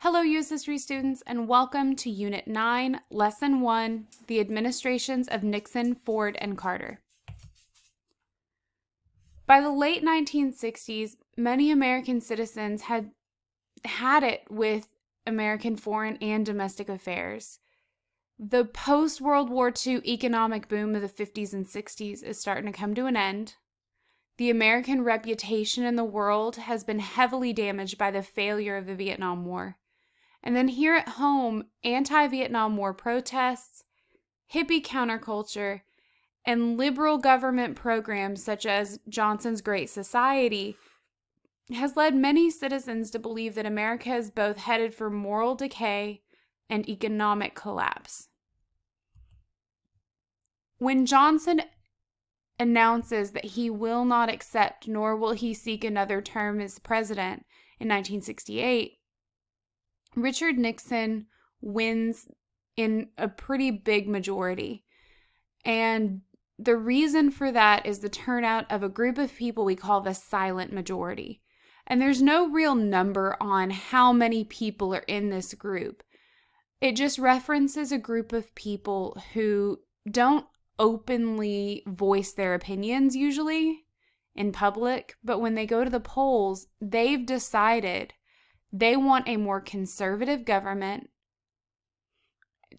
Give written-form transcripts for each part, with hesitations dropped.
Hello, U.S. History students, and welcome to Unit 9, Lesson 1, The Administrations of Nixon, Ford, and Carter. By the late 1960s, many American citizens had it with American foreign and domestic affairs. The post-World War II economic boom of the 50s and 60s is starting to come to an end. The American reputation in the world has been heavily damaged by the failure of the Vietnam War. And then here at home, anti-Vietnam War protests, hippie counterculture, and liberal government programs such as Johnson's Great Society has led many citizens to believe that America is both headed for moral decay and economic collapse. When Johnson announces that he will not accept nor will he seek another term as president in 1968, Richard Nixon wins in a pretty big majority. And the reason for that is the turnout of a group of people we call the silent majority. And there's no real number on how many people are in this group. It just references a group of people who don't openly voice their opinions usually in public, but when they go to the polls, they've decided they want a more conservative government,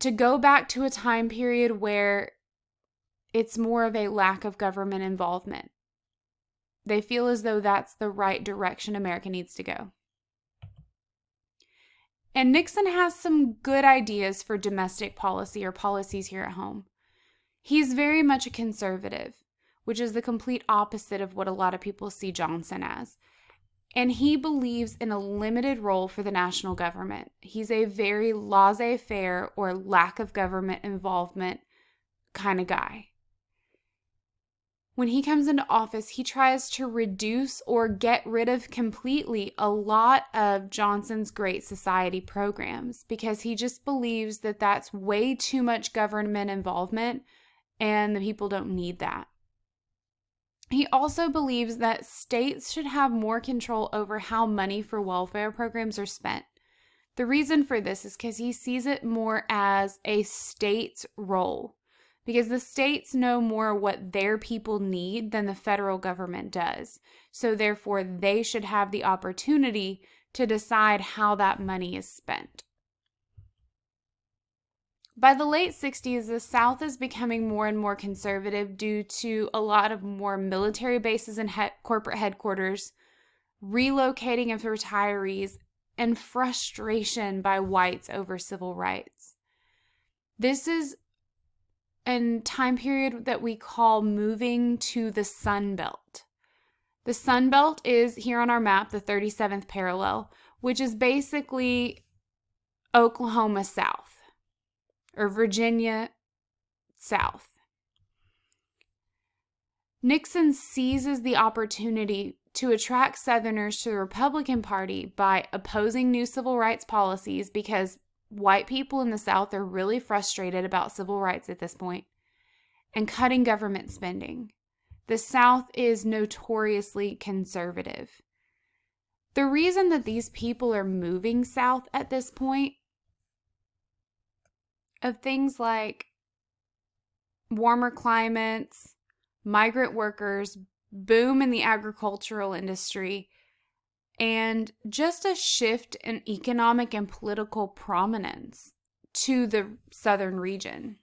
to go back to a time period where it's more of a lack of government involvement. They feel as though that's the right direction America needs to go. And Nixon has some good ideas for domestic policy or policies here at home. He's very much a conservative, which is the complete opposite of what a lot of people see Johnson as. And he believes in a limited role for the national government. He's a very laissez-faire or lack of government involvement kind of guy. When he comes into office, he tries to reduce or get rid of completely a lot of Johnson's Great Society programs because he just believes that that's way too much government involvement and the people don't need that. He also believes that states should have more control over how money for welfare programs are spent. The reason for this is because he sees it more as a state's role, because the states know more what their people need than the federal government does. So therefore, they should have the opportunity to decide how that money is spent. By the late 60s, the South is becoming more and more conservative due to a lot of more military bases and corporate headquarters, relocating of retirees, and frustration by whites over civil rights. This is a time period that we call moving to the Sun Belt. The Sun Belt is here on our map, the 37th parallel, which is basically Oklahoma South. Or Virginia South. Nixon seizes the opportunity to attract Southerners to the Republican Party by opposing new civil rights policies because white people in the South are really frustrated about civil rights at this point, and cutting government spending. The South is notoriously conservative. The reason that these people are moving south at this point of things like warmer climates, migrant workers, boom in the agricultural industry, and just a shift in economic and political prominence to the southern region.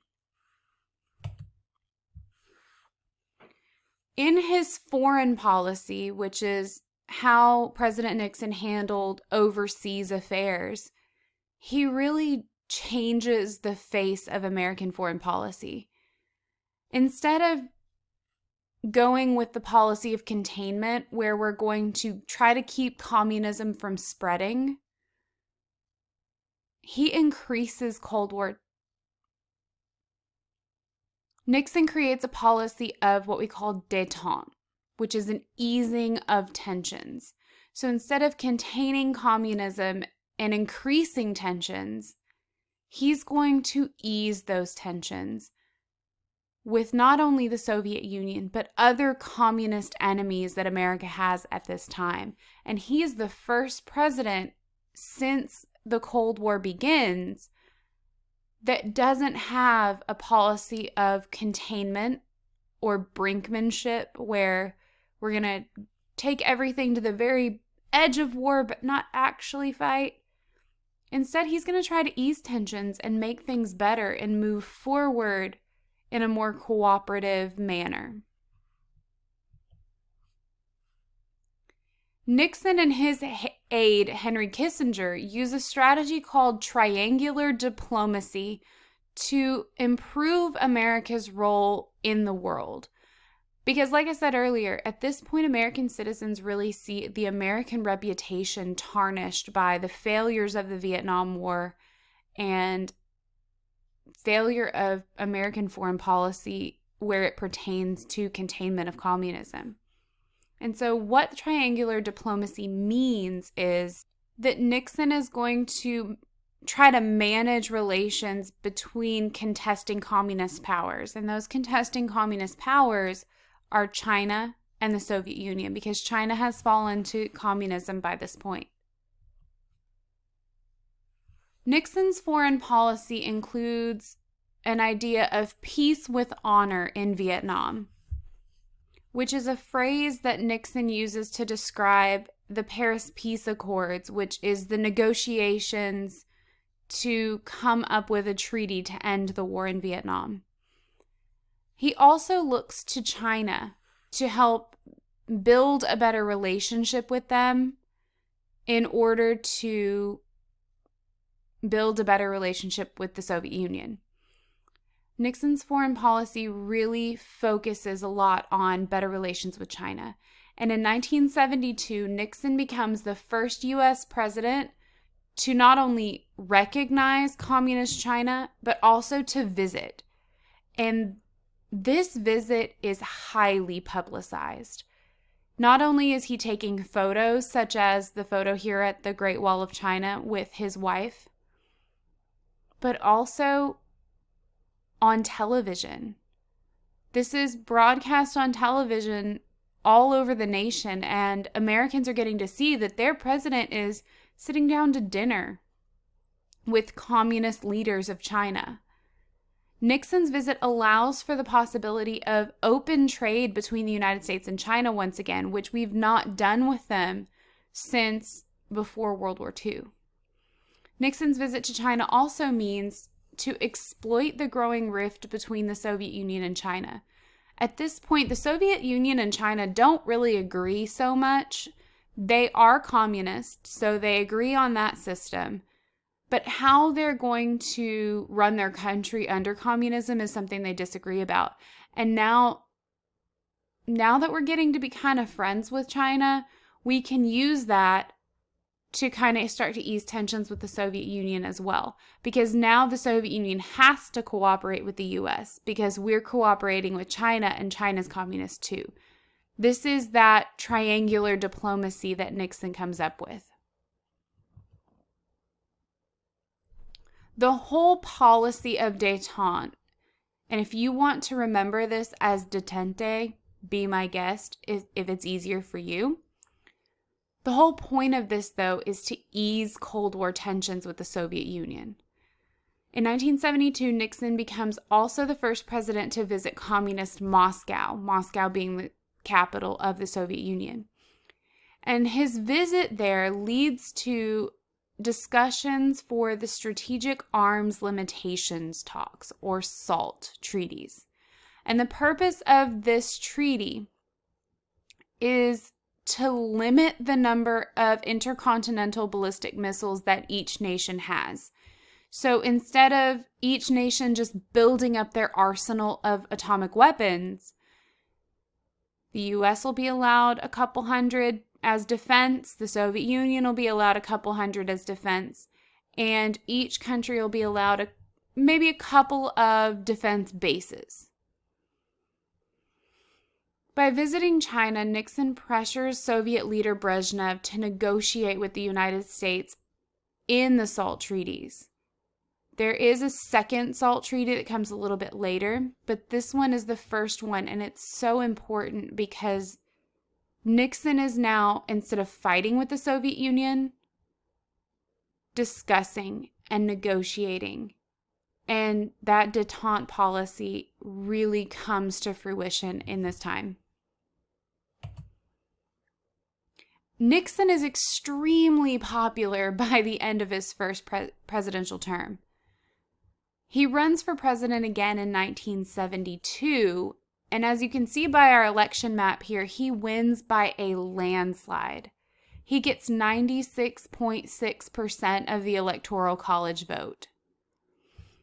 In his foreign policy, which is how President Nixon handled overseas affairs, he really changes the face of American foreign policy. Instead of going with the policy of containment, where we're going to try to keep communism from spreading, he increases Cold War. Nixon creates a policy of what we call détente, which is an easing of tensions. So instead of containing communism and increasing tensions, he's going to ease those tensions with not only the Soviet Union, but other communist enemies that America has at this time. And he is the first president since the Cold War begins that doesn't have a policy of containment or brinkmanship where we're going to take everything to the very edge of war but not actually fight. Instead, he's going to try to ease tensions and make things better and move forward in a more cooperative manner. Nixon and his aide, Henry Kissinger, use a strategy called triangular diplomacy to improve America's role in the world. Because, like I said earlier, at this point, American citizens really see the American reputation tarnished by the failures of the Vietnam War and failure of American foreign policy where it pertains to containment of communism. And so what triangular diplomacy means is that Nixon is going to try to manage relations between contesting communist powers. And those contesting communist powers are China and the Soviet Union, because China has fallen to communism by this point. Nixon's foreign policy includes an idea of peace with honor in Vietnam, which is a phrase that Nixon uses to describe the Paris Peace Accords, which is the negotiations to come up with a treaty to end the war in Vietnam. He also looks to China to help build a better relationship with them in order to build a better relationship with the Soviet Union. Nixon's foreign policy really focuses a lot on better relations with China. And in 1972, Nixon becomes the first U.S. president to not only recognize communist China, but also to visit. And this visit is highly publicized. Not only is he taking photos, such as the photo here at the Great Wall of China with his wife, but also on television. This is broadcast on television all over the nation, and Americans are getting to see that their president is sitting down to dinner with communist leaders of China. Nixon's visit allows for the possibility of open trade between the United States and China once again, which we've not done with them since before World War II. Nixon's visit to China also means to exploit the growing rift between the Soviet Union and China. At this point, the Soviet Union and China don't really agree so much. They are communist, so they agree on that system. But how they're going to run their country under communism is something they disagree about. And now that we're getting to be kind of friends with China, we can use that to kind of start to ease tensions with the Soviet Union as well. Because now the Soviet Union has to cooperate with the US because we're cooperating with China and China's communist too. This is that triangular diplomacy that Nixon comes up with. The whole policy of détente, and if you want to remember this as detente, be my guest if it's easier for you. The whole point of this, though, is to ease Cold War tensions with the Soviet Union. In 1972, Nixon becomes also the first president to visit communist Moscow, Moscow being the capital of the Soviet Union. And his visit there leads to discussions for the Strategic Arms Limitations Talks, or SALT treaties. And the purpose of this treaty is to limit the number of intercontinental ballistic missiles that each nation has. So instead of each nation just building up their arsenal of atomic weapons, the US will be allowed a couple hundred as defense, the Soviet Union will be allowed a couple hundred as defense, and each country will be allowed maybe a couple of defense bases. By visiting China, Nixon pressures Soviet leader Brezhnev to negotiate with the United States in the SALT treaties. There is a second SALT treaty that comes a little bit later, but this one is the first one, and it's so important because Nixon is now, instead of fighting with the Soviet Union, discussing and negotiating. And that détente policy really comes to fruition in this time. Nixon is extremely popular by the end of his first presidential term. He runs for president again in 1972, and as you can see by our election map here, he wins by a landslide. He gets 96.6% of the Electoral College vote.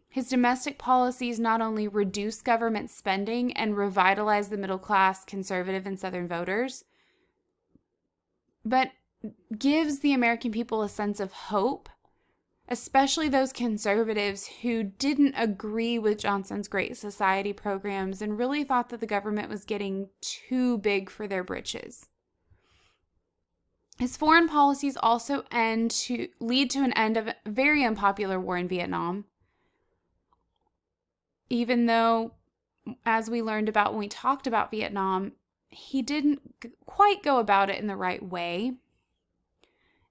His domestic policies not only reduce government spending and revitalize the middle class, conservative, and Southern voters, but gives the American people a sense of hope, especially those conservatives who didn't agree with Johnson's Great Society programs and really thought that the government was getting too big for their britches. His foreign policies also lead to an end of a very unpopular war in Vietnam, even though, as we learned about when we talked about Vietnam, he didn't quite go about it in the right way.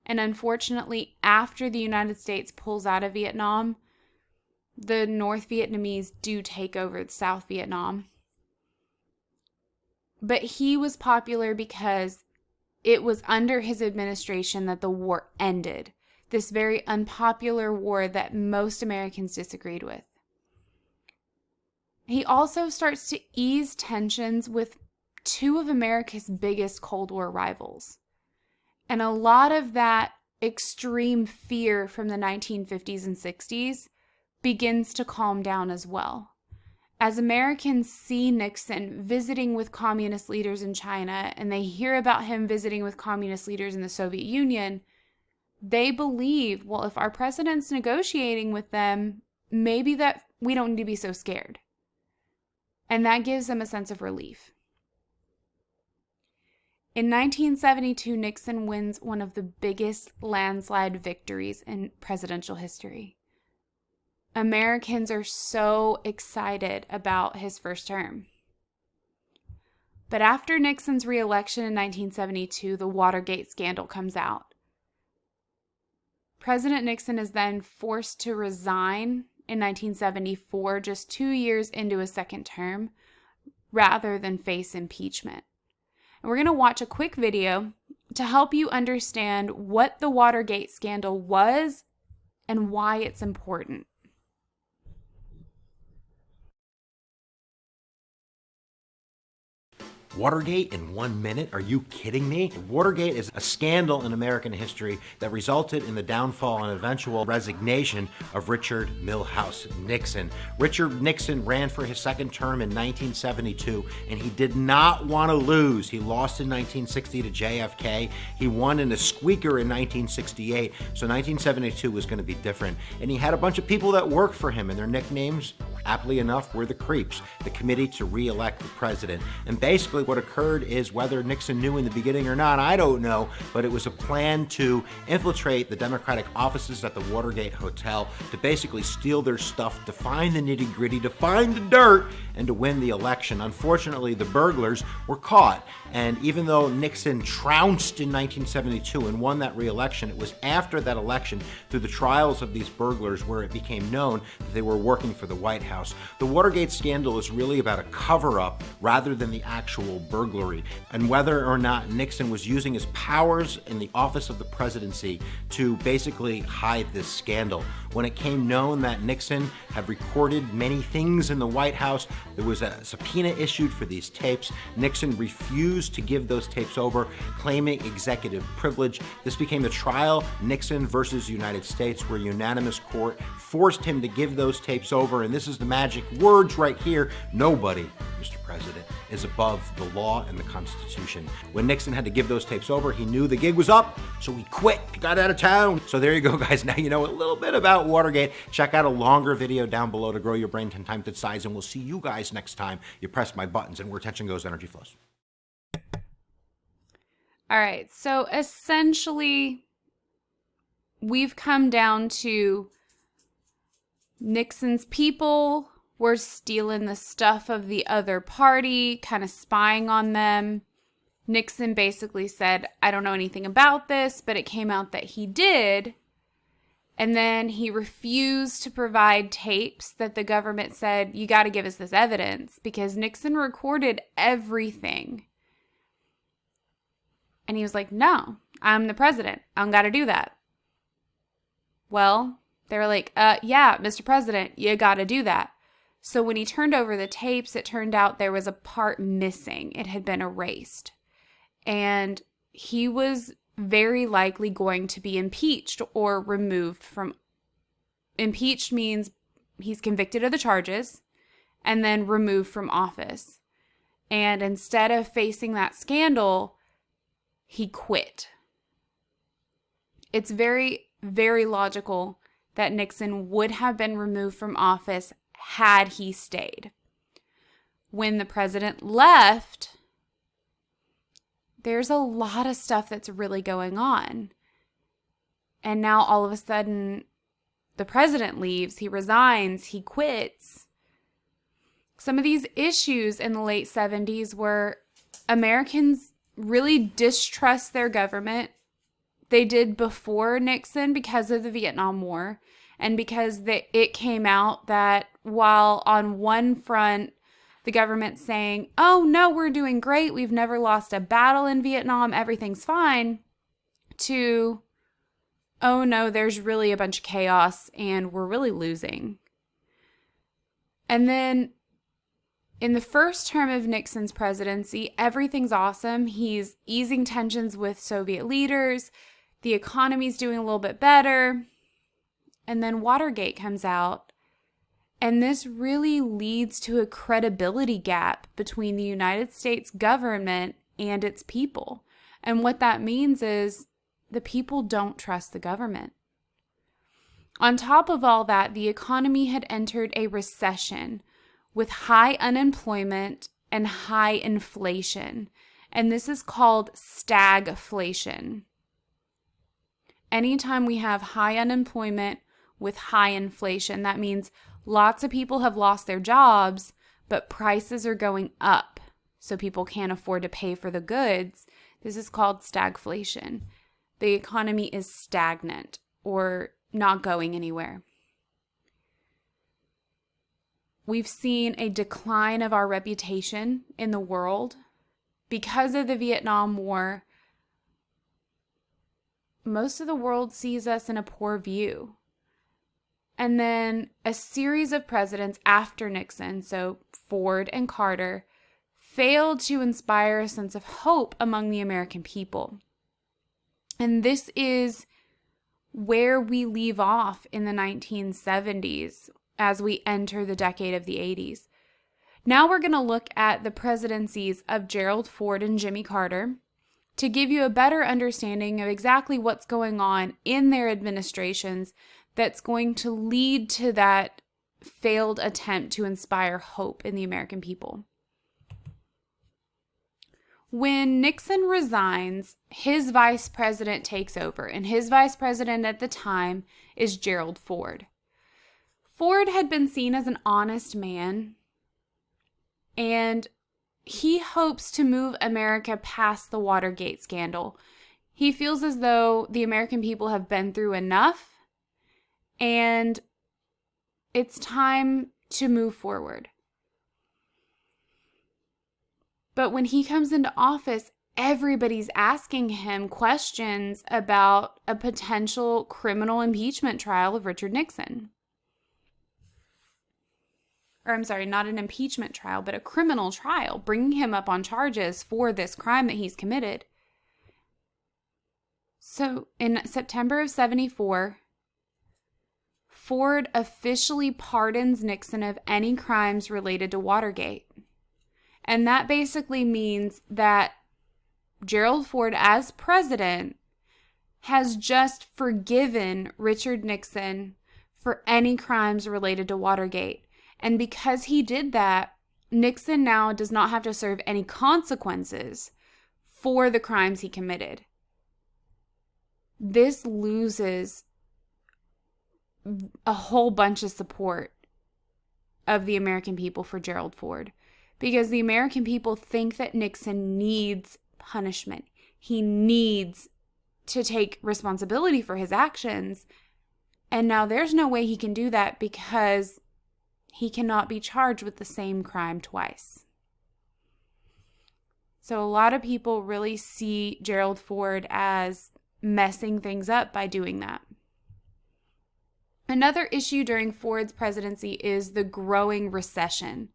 And unfortunately, after the United States pulls out of Vietnam, the North Vietnamese do take over South Vietnam. But he was popular because it was under his administration that the war ended, this very unpopular war that most Americans disagreed with. He also starts to ease tensions with two of America's biggest Cold War rivals. And a lot of that extreme fear from the 1950s and 60s begins to calm down as well. As Americans see Nixon visiting with communist leaders in China, and they hear about him visiting with communist leaders in the Soviet Union, they believe, well, if our president's negotiating with them, maybe that we don't need to be so scared. And that gives them a sense of relief. In 1972, Nixon wins one of the biggest landslide victories in presidential history. Americans are so excited about his first term. But after Nixon's re-election in 1972, the Watergate scandal comes out. President Nixon is then forced to resign in 1974, just 2 years into his second term, rather than face impeachment. And we're going to watch a quick video to help you understand what the Watergate scandal was and why it's important. Watergate in 1 minute? Are you kidding me? Watergate is a scandal in American history that resulted in the downfall and eventual resignation of Richard Milhouse Nixon. Richard Nixon ran for his second term in 1972, and he did not want to lose. He lost in 1960 to JFK. He won in a squeaker in 1968, so 1972 was going to be different. And he had a bunch of people that worked for him, and their nicknames, aptly enough, were the Creeps, the Committee to Re-elect the President. And basically what occurred is, whether Nixon knew in the beginning or not, I don't know, but it was a plan to infiltrate the Democratic offices at the Watergate Hotel, to basically steal their stuff, to find the nitty-gritty, to find the dirt, and to win the election. Unfortunately, the burglars were caught, and even though Nixon trounced in 1972 and won that re-election, it was after that election, through the trials of these burglars, where it became known that they were working for the White House. The Watergate scandal is really about a cover-up rather than the actual burglary, and whether or not Nixon was using his powers in the office of the presidency to basically hide this scandal. When it came known that Nixon had recorded many things in the White House, there was a subpoena issued for these tapes. Nixon refused to give those tapes over, claiming executive privilege. This became the trial, Nixon versus United States, where unanimous court forced him to give those tapes over. And this is the magic words right here: nobody, Mr. President, is above the law and the Constitution. When Nixon had to give those tapes over, he knew the gig was up, so he quit. He got out of town. So there you go, guys. Now you know a little bit about Watergate. Check out a longer video down below to grow your brain 10 times its size, and we'll see you guys next time you press my buttons, and where attention goes, energy flows. All right, so essentially, we've come down to Nixon's people were stealing the stuff of the other party, kind of spying on them. Nixon basically said, I don't know anything about this, but it came out that he did. And then he refused to provide tapes that the government said, you got to give us this evidence, because Nixon recorded everything. And he was like, no, I'm the president. I don't got to do that. Well, they were like, yeah, Mr. President, you got to do that. So when he turned over the tapes, it turned out there was a part missing. It had been erased. And he was very likely going to be impeached or removed from. Impeached means he's convicted of the charges and then removed from office. And instead of facing that scandal, he quit. It's very, very logical that Nixon would have been removed from office had he stayed. When the president left, there's a lot of stuff that's really going on. And now all of a sudden, the president leaves, he resigns, he quits. Some of these issues in the late 70s were Americans really distrust their government. They did before Nixon because of the Vietnam War, and because it came out that while on one front, the government's saying, oh, no, we're doing great, we've never lost a battle in Vietnam, everything's fine, to, oh, no, there's really a bunch of chaos and we're really losing. And then in the first term of Nixon's presidency, everything's awesome. He's easing tensions with Soviet leaders. The economy's doing a little bit better. And then Watergate comes out. And this really leads to a credibility gap between the United States government and its people. And what that means is the people don't trust the government. On top of all that, the economy had entered a recession with high unemployment and high inflation. And this is called stagflation. Anytime we have high unemployment with high inflation, that means lots of people have lost their jobs, but prices are going up, so people can't afford to pay for the goods. This is called stagflation. The economy is stagnant or not going anywhere. We've seen a decline of our reputation in the world because of the Vietnam War. Most of the world sees us in a poor view. And then a series of presidents after Nixon, so Ford and Carter, failed to inspire a sense of hope among the American people. And this is where we leave off in the 1970s as we enter the decade of the 80s. Now we're going to look at the presidencies of Gerald Ford and Jimmy Carter to give you a better understanding of exactly what's going on in their administrations that's going to lead to that failed attempt to inspire hope in the American people. When Nixon resigns, his vice president takes over, and his vice president at the time is Gerald Ford. Ford had been seen as an honest man, and he hopes to move America past the Watergate scandal. He feels as though the American people have been through enough, and it's time to move forward. But when he comes into office, everybody's asking him questions about a potential criminal impeachment trial of Richard Nixon. Or I'm sorry, not an impeachment trial, but a criminal trial, bringing him up on charges for this crime that he's committed. So in September of 74, Ford officially pardons Nixon of any crimes related to Watergate. And that basically means that Gerald Ford, as president, has just forgiven Richard Nixon for any crimes related to Watergate. And because he did that, Nixon now does not have to serve any consequences for the crimes he committed. This loses a whole bunch of support of the American people for Gerald Ford, because the American people think that Nixon needs punishment. He needs to take responsibility for his actions, And now there's no way he can do that because he cannot be charged with the same crime twice. So a lot of people really see Gerald Ford as messing things up by doing that. Another issue during Ford's presidency is the growing recession.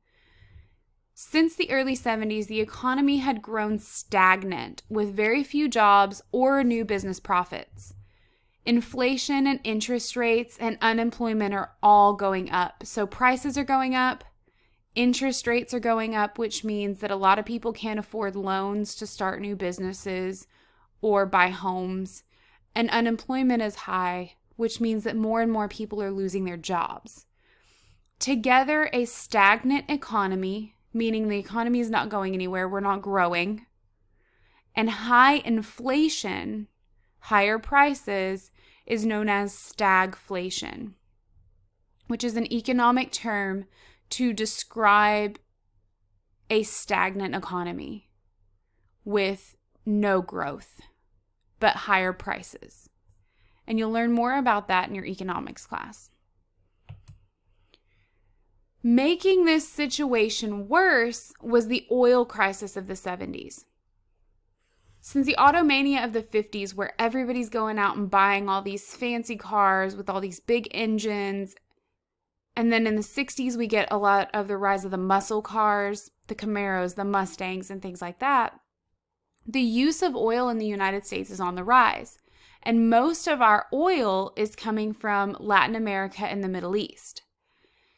Since the early 70s, the economy had grown stagnant with very few jobs or new business profits. Inflation and interest rates and unemployment are all going up. So prices are going up, interest rates are going up, which means that a lot of people can't afford loans to start new businesses or buy homes. And unemployment is high, which means that more and more people are losing their jobs. Together, a stagnant economy, meaning the economy is not going anywhere, we're not growing, and high inflation, higher prices, is known as stagflation, which is an economic term to describe a stagnant economy with no growth, but higher prices. And you'll learn more about that in your economics class. Making this situation worse was the oil crisis of the 70s. Since the automania of the 50s, where everybody's going out and buying all these fancy cars with all these big engines, and then in the 60s, we get a lot of the rise of the muscle cars, the Camaros, the Mustangs, and things like that, the use of oil in the United States is on the rise. And most of our oil is coming from Latin America and the Middle East.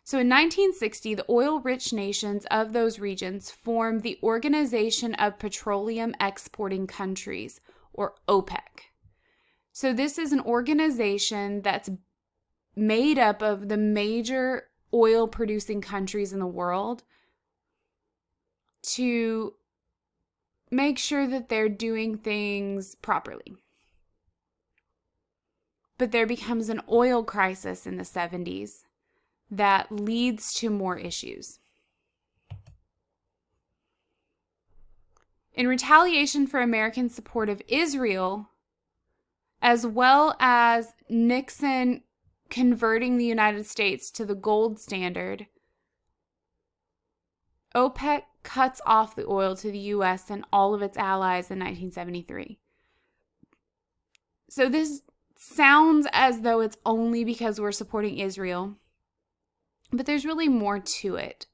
So in 1960, the oil-rich nations of those regions formed the Organization of Petroleum Exporting Countries, or OPEC. So this is an organization that's made up of the major oil-producing countries in the world to make sure that they're doing things properly. But there becomes an oil crisis in the 70s that leads to more issues. In retaliation for American support of Israel, as well as Nixon converting the United States to the gold standard, OPEC cuts off the oil to the U.S. and all of its allies in 1973. So this sounds as though it's only because we're supporting Israel, but there's really more to it.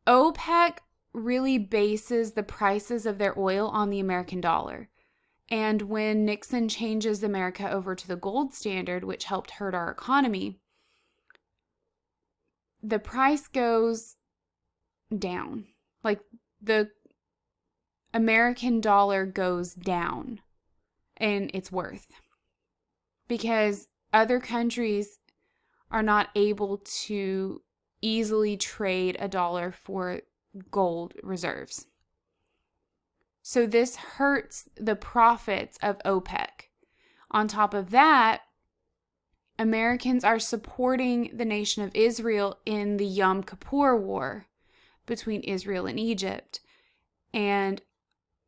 OPEC really bases the prices of their oil on the American dollar. And when Nixon changes America over to the gold standard, which helped hurt our economy, the price goes down. Like the American dollar goes down in its worth because other countries are not able to easily trade a dollar for gold reserves. So this hurts the profits of OPEC. On top of that, Americans are supporting the nation of Israel in the Yom Kippur War between Israel and Egypt. And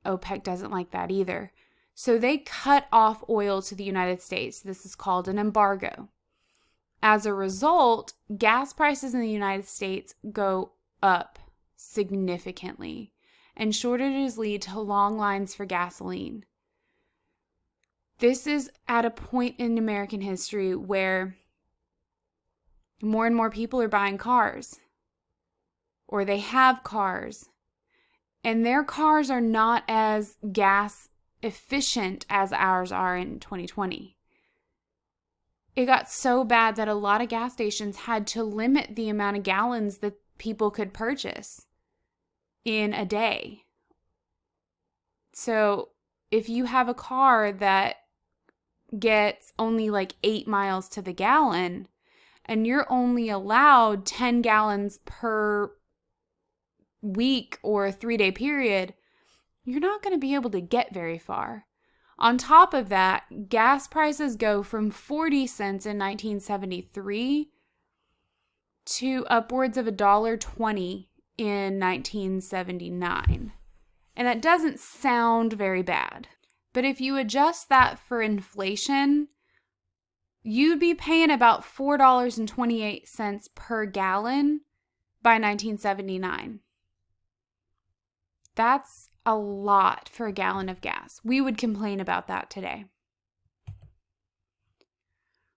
OPEC doesn't like that either. So they cut off oil to the United States. This is called an embargo. As a result, gas prices in the United States go up significantly, and shortages lead to long lines for gasoline. This is at a point in American history where more and more people are buying cars, or they have cars, and their cars are not as gas efficient as ours are in 2020. It got so bad that a lot of gas stations had to limit the amount of gallons that people could purchase in a day. So if you have a car that gets only like 8 miles to the gallon and you're only allowed 10 gallons per week or a 3-day period, you're not going to be able to get very far. On top of that, gas prices go from 40 cents in 1973 to upwards of $1.20 in 1979. And that doesn't sound very bad. But if you adjust that for inflation, you'd be paying about $4.28 per gallon by 1979. That's a lot for a gallon of gas. We would complain about that today.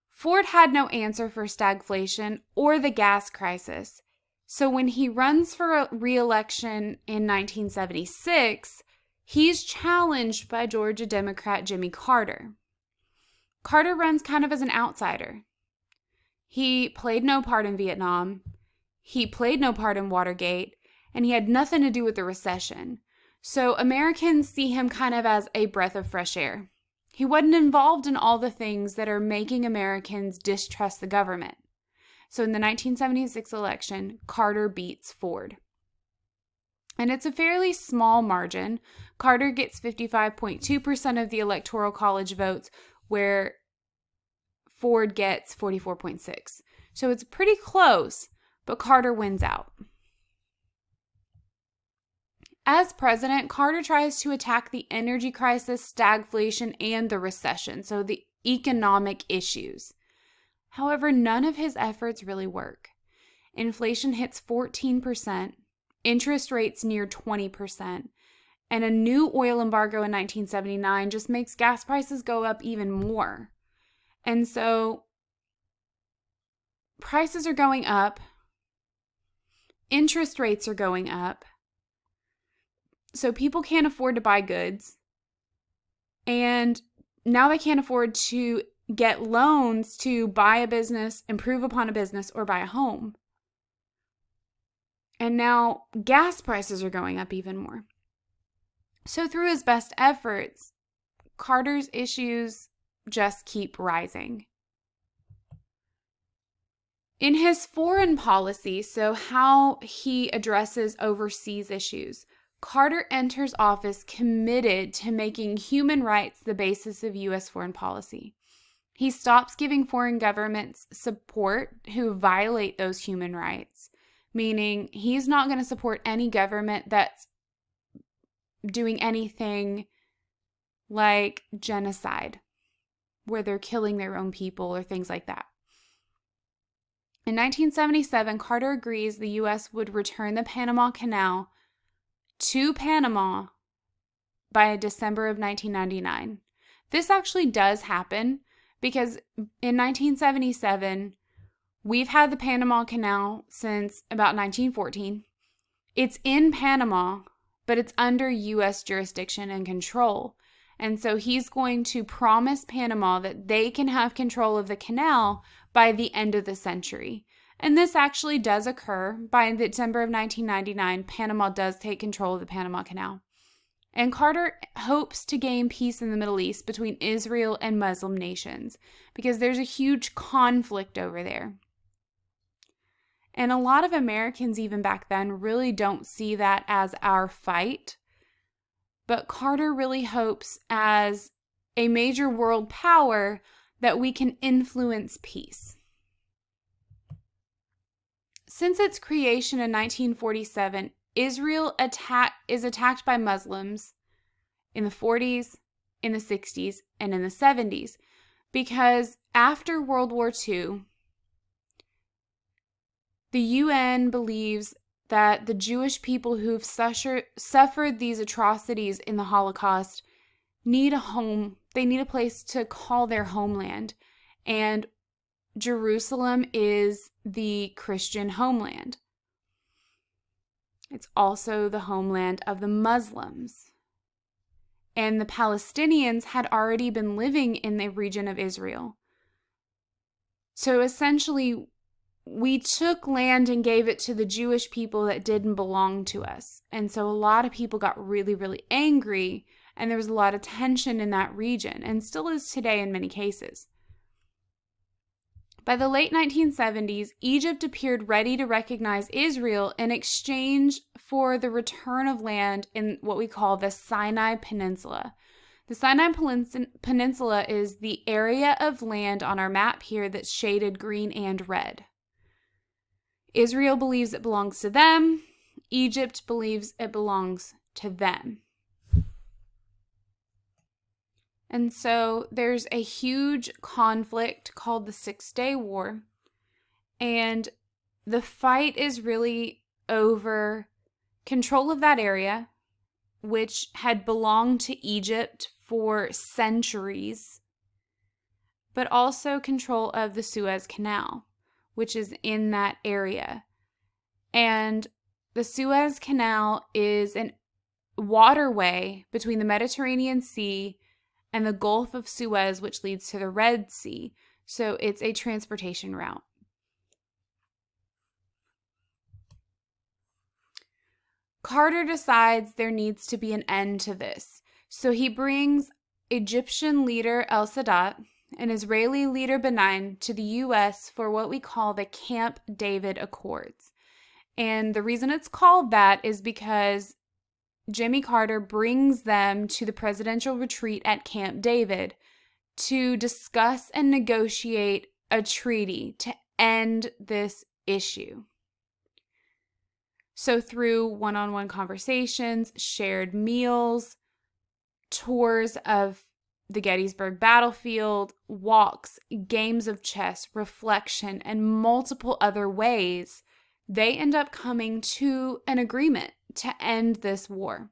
Ford had no answer for stagflation or the gas crisis. So when he runs for a re-election in 1976, he's challenged by Georgia Democrat Jimmy Carter. Carter runs kind of as an outsider. He played no part in Vietnam. He played no part in Watergate, and he had nothing to do with the recession. So Americans see him kind of as a breath of fresh air. He wasn't involved in all the things that are making Americans distrust the government. So in the 1976 election, Carter beats Ford. And it's a fairly small margin. Carter gets 55.2% of the Electoral College votes, where Ford gets 44.6%. So it's pretty close, but Carter wins out. As president, Carter tries to attack the energy crisis, stagflation, and the recession, so the economic issues. However, none of his efforts really work. Inflation hits 14%, interest rates near 20%, and a new oil embargo in 1979 just makes gas prices go up even more. And so prices are going up, interest rates are going up, so people can't afford to buy goods, and now they can't afford to get loans to buy a business, improve upon a business, or buy a home. And now gas prices are going up even more. So through his best efforts, Carter's issues just keep rising. In his foreign policy, so how he addresses overseas issues, Carter enters office committed to making human rights the basis of U.S. foreign policy. He stops giving foreign governments support who violate those human rights, meaning he's not going to support any government that's doing anything like genocide, where they're killing their own people or things like that. In 1977, Carter agrees the U.S. would return the Panama Canal to Panama by December of 1999. This actually does happen because in 1977, we've had the Panama Canal since about 1914. It's in Panama, but it's under U.S. jurisdiction and control. And so he's going to promise Panama that they can have control of the canal by the end of the century. And this actually does occur. By December of 1999, Panama does take control of the Panama Canal. And Carter hopes to gain peace in the Middle East between Israel and Muslim nations because there's a huge conflict over there. And a lot of Americans, even back then, really don't see that as our fight. But Carter really hopes, as a major world power, that we can influence peace. Since its creation in 1947, Israel is attacked by Muslims in the 40s, in the 60s, and in the 70s. Because after World War II, the UN believes that the Jewish people who've suffered these atrocities in the Holocaust need a home. They need a place to call their homeland. And Jerusalem is the Christian homeland. It's also the homeland of the Muslims. And the Palestinians had already been living in the region of Israel. So essentially, we took land and gave it to the Jewish people that didn't belong to us. And so a lot of people got really, really angry, and there was a lot of tension in that region, and still is today in many cases. By the late 1970s, Egypt appeared ready to recognize Israel in exchange for the return of land in what we call the Sinai Peninsula. The Sinai Peninsula is the area of land on our map here that's shaded green and red. Israel believes it belongs to them. Egypt believes it belongs to them. And so there's a huge conflict called the 6-Day War. And the fight is really over control of that area, which had belonged to Egypt for centuries, but also control of the Suez Canal, which is in that area. And the Suez Canal is a waterway between the Mediterranean Sea and the Gulf of Suez, which leads to the Red Sea. So it's a transportation route. Carter decides there needs to be an end to this. So he brings Egyptian leader El Sadat and Israeli leader Benin to the U.S. for what we call the Camp David Accords. And the reason it's called that is because Jimmy Carter brings them to the presidential retreat at Camp David to discuss and negotiate a treaty to end this issue. So through one-on-one conversations, shared meals, tours of the Gettysburg battlefield, walks, games of chess, reflection, and multiple other ways, they end up coming to an agreement to end this war.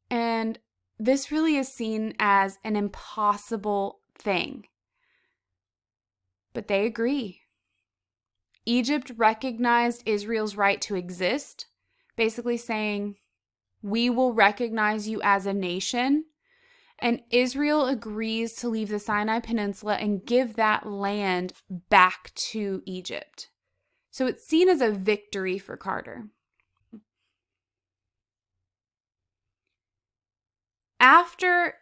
And this really is seen as an impossible thing. But they agree. Egypt recognized Israel's right to exist, basically saying, we will recognize you as a nation. And Israel agrees to leave the Sinai Peninsula and give that land back to Egypt. So it's seen as a victory for Carter. After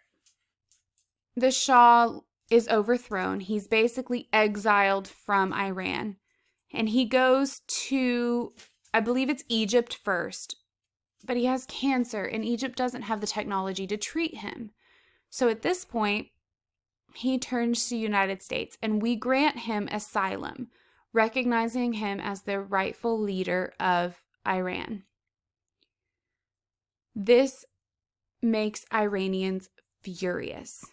the Shah is overthrown, he's basically exiled from Iran. And he goes to, I believe it's Egypt first, but he has cancer and Egypt doesn't have the technology to treat him. So at this point, he turns to the United States and we grant him asylum, recognizing him as the rightful leader of Iran. This makes Iranians furious.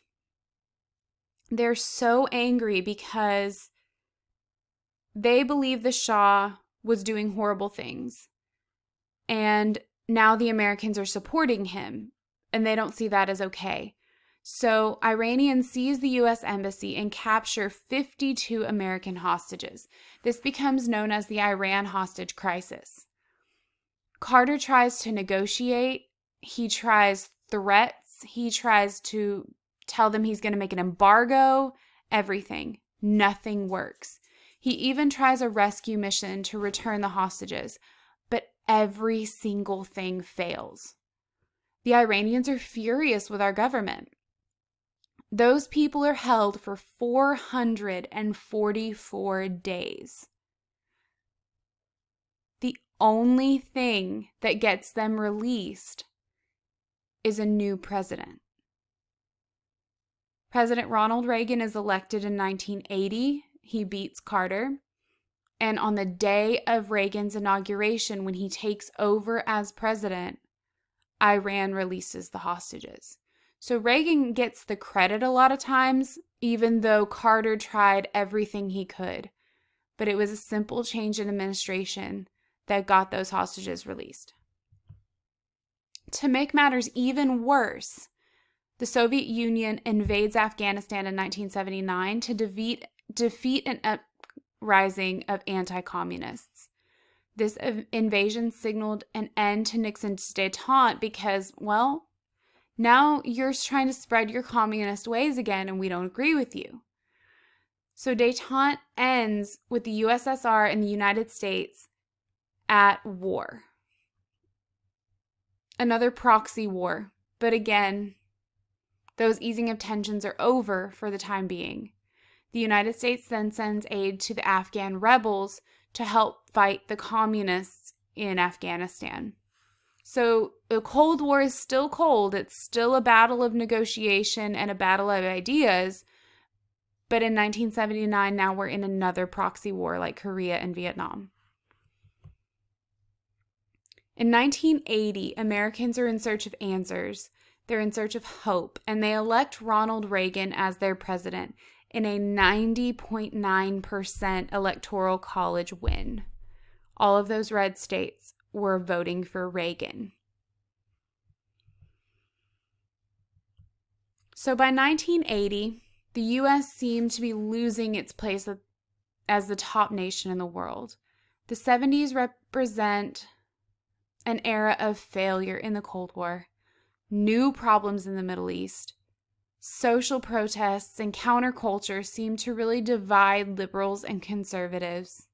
They're so angry because they believe the Shah was doing horrible things. And now the Americans are supporting him, and they don't see that as okay. So Iranians seize the U.S. Embassy and capture 52 American hostages. This becomes known as the Iran hostage crisis. Carter tries to negotiate. He tries threats. He tries to tell them he's going to make an embargo, everything. Nothing works. He even tries a rescue mission to return the hostages, but every single thing fails. The Iranians are furious with our government. Those people are held for 444 days. The only thing that gets them released is a new president. President Ronald Reagan is elected in 1980. He beats Carter. And on the day of Reagan's inauguration, when he takes over as president, Iran releases the hostages. So Reagan gets the credit a lot of times, even though Carter tried everything he could. But it was a simple change in administration that got those hostages released. To make matters even worse, the Soviet Union invades Afghanistan in 1979 to defeat an uprising of anti-communists. This invasion signaled an end to Nixon's détente because, well, now you're trying to spread your communist ways again and we don't agree with you. So détente ends with the USSR and the United States at war. Another proxy war, but again, those easing of tensions are over for the time being. The United States then sends aid to the Afghan rebels to help fight the communists in Afghanistan. So the Cold War is still cold. It's still a battle of negotiation and a battle of ideas. But in 1979, now we're in another proxy war like Korea and Vietnam. In 1980, Americans are in search of answers. They're in search of hope, and they elect Ronald Reagan as their president in a 90.9% electoral college win. All of those red states were voting for Reagan. So by 1980, the U.S. seemed to be losing its place as the top nation in the world. The 70s represent an era of failure in the Cold War, new problems in the Middle East. Social protests and counterculture seem to really divide liberals and conservatives.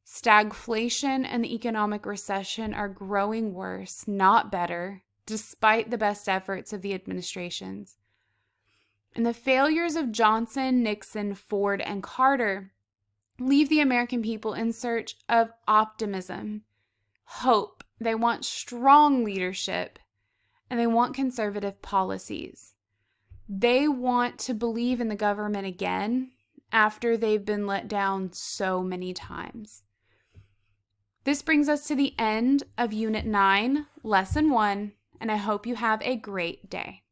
Stagflation and the economic recession are growing worse, not better, despite the best efforts of the administrations. And the failures of Johnson, Nixon, Ford, and Carter leave the American people in search of optimism, hope. They want strong leadership, and they want conservative policies. They want to believe in the government again after they've been let down so many times. This brings us to the end of Unit 9, Lesson 1, and I hope you have a great day.